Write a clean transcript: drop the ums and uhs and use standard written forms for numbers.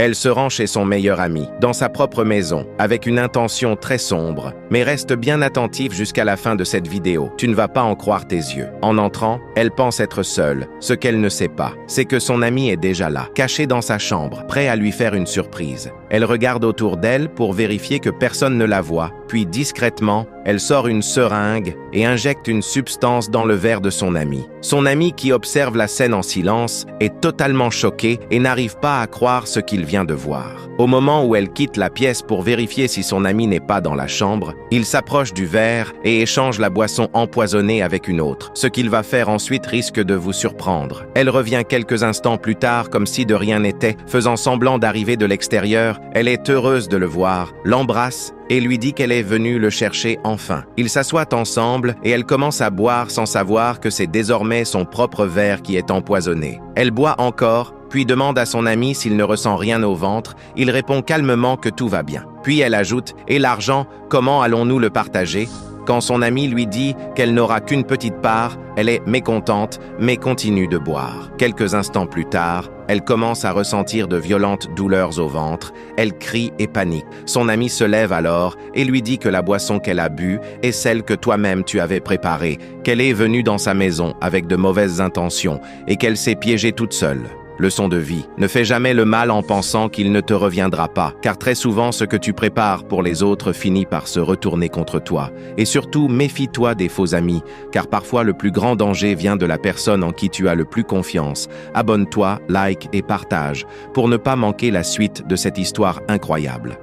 Elle se rend chez son meilleur ami, dans sa propre maison, avec une intention très sombre. Mais reste bien attentif jusqu'à la fin de cette vidéo. Tu ne vas pas en croire tes yeux. En entrant, elle pense être seule. Ce qu'elle ne sait pas, c'est que son ami est déjà là, caché dans sa chambre, prêt à lui faire une surprise. Elle regarde autour d'elle pour vérifier que personne ne la voit, puis discrètement, elle sort une seringue et injecte une substance dans le verre de son ami. Son ami, qui observe la scène en silence, est totalement choqué et n'arrive pas à croire ce qu'il vient de voir. Au moment où elle quitte la pièce pour vérifier si son ami n'est pas dans la chambre, il s'approche du verre et échange la boisson empoisonnée avec une autre. Ce qu'il va faire ensuite risque de vous surprendre. Elle revient quelques instants plus tard comme si de rien n'était, faisant semblant d'arriver de l'extérieur. Elle est heureuse de le voir, l'embrasse et lui dit qu'elle est venue le chercher enfin. Ils s'assoient ensemble et elle commence à boire sans savoir que c'est désormais son propre verre qui est empoisonné. Elle boit encore, puis demande à son ami s'il ne ressent rien au ventre. Il répond calmement que tout va bien. Puis elle ajoute « Et l'argent, comment allons-nous le partager ?» Quand son ami lui dit qu'elle n'aura qu'une petite part, elle est mécontente, mais continue de boire. Quelques instants plus tard, elle commence à ressentir de violentes douleurs au ventre. Elle crie et panique. Son ami se lève alors et lui dit que la boisson qu'elle a bue est celle que toi-même tu avais préparée, qu'elle est venue dans sa maison avec de mauvaises intentions et qu'elle s'est piégée toute seule. Leçon de vie. Ne fais jamais le mal en pensant qu'il ne te reviendra pas, car très souvent ce que tu prépares pour les autres finit par se retourner contre toi. Et surtout, méfie-toi des faux amis, car parfois le plus grand danger vient de la personne en qui tu as le plus confiance. Abonne-toi, like et partage, pour ne pas manquer la suite de cette histoire incroyable.